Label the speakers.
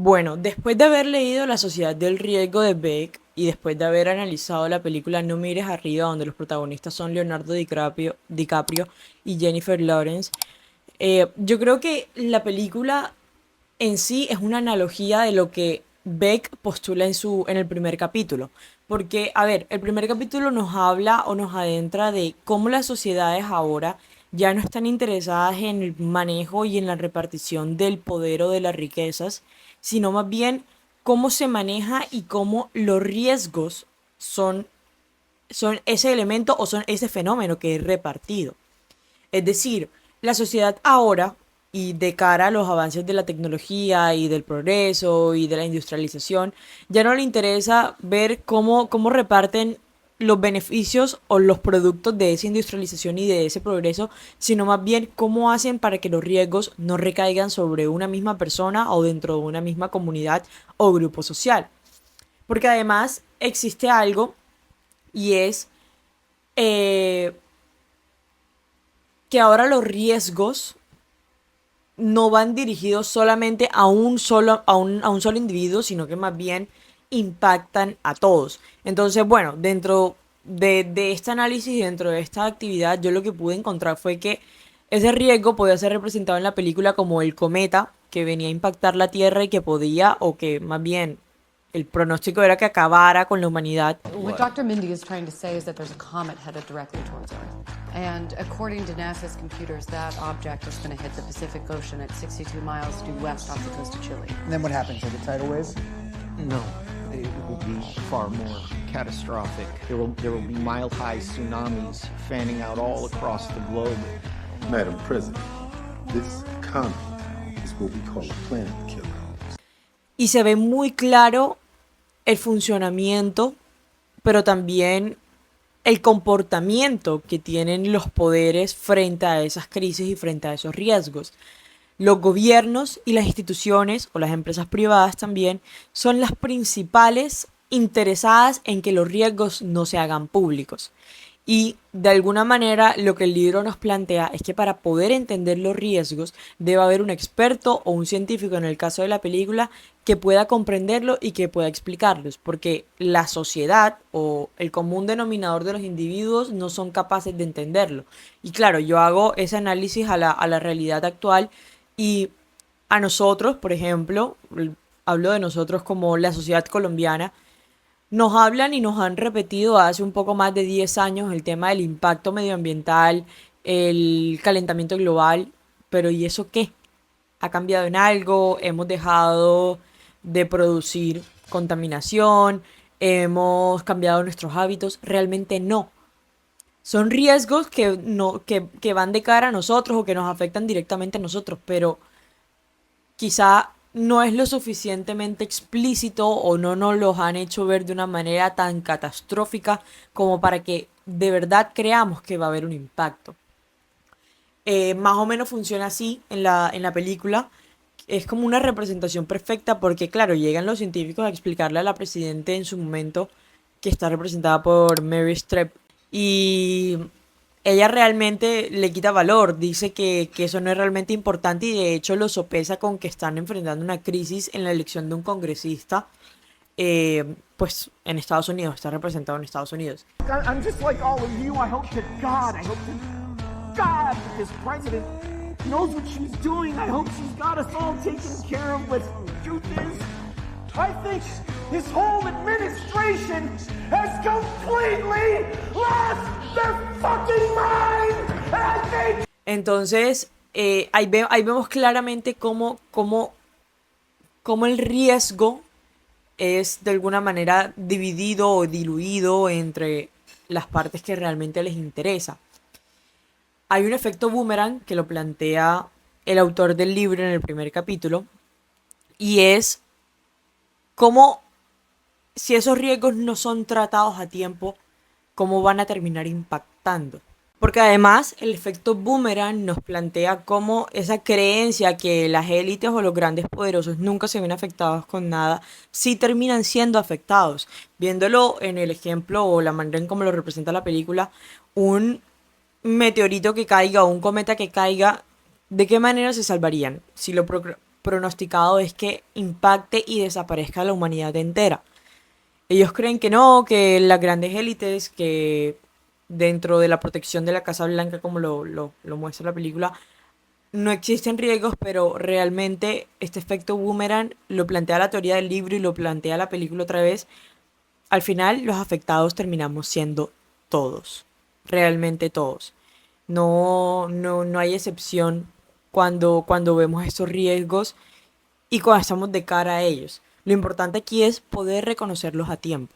Speaker 1: Bueno, después de haber leído La Sociedad del Riesgo de Beck y después de haber analizado la película No mires arriba, donde los protagonistas son Leonardo DiCaprio y Jennifer Lawrence, yo creo que la película en sí es una analogía de lo que Beck postula en el primer capítulo. Porque, a ver, el primer capítulo nos habla o nos adentra de cómo las sociedades ahora ya no están interesadas en el manejo y en la repartición del poder o de las riquezas, sino más bien cómo se maneja y cómo los riesgos son, son ese elemento o son ese fenómeno que es repartido. Es decir, la sociedad ahora, y de cara a los avances de la tecnología y del progreso y de la industrialización, ya no le interesa ver cómo reparten los beneficios o los productos de esa industrialización y de ese progreso, sino más bien cómo hacen para que los riesgos no recaigan sobre una misma persona o dentro de una misma comunidad o grupo social. Porque además existe algo y es eh, que ahora los riesgos no van dirigidos solamente a un solo individuo, sino que más bien impactan a todos. Entonces, bueno, dentro de este análisis y dentro de esta actividad, yo lo que pude encontrar fue que ese riesgo podía ser representado en la película como el cometa que venía a impactar la Tierra y que podía, o que más bien el pronóstico era que acabara con la humanidad.
Speaker 2: What Dr. Mindy is trying to say is that there's a comet headed directly towards Earth. And according to NASA's computers, that object is going to hit the Pacific Ocean at 62 miles due west off the coast of Chile.
Speaker 3: And then what happens? Like a tidal wave?
Speaker 4: No, it will be far more catastrophic. There will be mile-high tsunamis fanning out all across the globe.
Speaker 5: Madam President, this comet is what we call a planet killer.
Speaker 1: Y se ve muy claro el funcionamiento, pero también el comportamiento que tienen los poderes frente a esas crisis y frente a esos riesgos. Los gobiernos y las instituciones, o las empresas privadas también, son las principales interesadas en que los riesgos no se hagan públicos. Y de alguna manera lo que el libro nos plantea es que para poder entender los riesgos debe haber un experto o un científico, en el caso de la película, que pueda comprenderlo y que pueda explicarlos, porque la sociedad o el común denominador de los individuos no son capaces de entenderlo. Y claro, yo hago ese análisis a la realidad actual y a nosotros, por ejemplo, hablo de nosotros como la sociedad colombiana, nos hablan y nos han repetido hace un poco más de 10 años el tema del impacto medioambiental, el calentamiento global, pero ¿y eso qué? ¿Ha cambiado en algo? ¿Hemos dejado de producir contaminación? ¿Hemos cambiado nuestros hábitos? Realmente no. Son riesgos que, no, que van de cara a nosotros o que nos afectan directamente a nosotros, pero quizá no es lo suficientemente explícito o no nos los han hecho ver de una manera tan catastrófica como para que de verdad creamos que va a haber un impacto. Más o menos funciona así en la película. Es como una representación perfecta porque, claro, llegan los científicos a explicarle a la presidenta en su momento, que está representada por Mary Streep, y ella realmente le quita valor, dice que eso no es realmente importante y de hecho lo sopesa con que están enfrentando una crisis en la elección de un congresista, pues en Estados Unidos, está representado en Estados Unidos.
Speaker 6: I'm just like all of you. I hope to God that this president knows what she's doing. I hope she's got us all taken care of. But truth is, I think this whole administration has completely lost their fucking mind. And I think.
Speaker 1: Entonces, ahí vemos claramente cómo el riesgo es de alguna manera dividido o diluido entre las partes que realmente les interesa. Hay un efecto boomerang que lo plantea el autor del libro en el primer capítulo, y es cómo, si esos riesgos no son tratados a tiempo, cómo van a terminar impactando. Porque además el efecto boomerang nos plantea cómo esa creencia que las élites o los grandes poderosos nunca se ven afectados con nada, sí terminan siendo afectados. Viéndolo en el ejemplo o la manera en cómo lo representa la película, un meteorito que caiga o un cometa que caiga, ¿de qué manera se salvarían? Si lo pronosticado es que impacte y desaparezca la humanidad entera. Ellos creen que no, que las grandes élites, que dentro de la protección de la Casa Blanca, como lo muestra la película, no existen riesgos, pero realmente este efecto boomerang lo plantea la teoría del libro y lo plantea la película otra vez. Al final, los afectados terminamos siendo todos, realmente todos. No hay excepción cuando vemos estos riesgos y cuando estamos de cara a ellos. Lo importante aquí es poder reconocerlos a tiempo.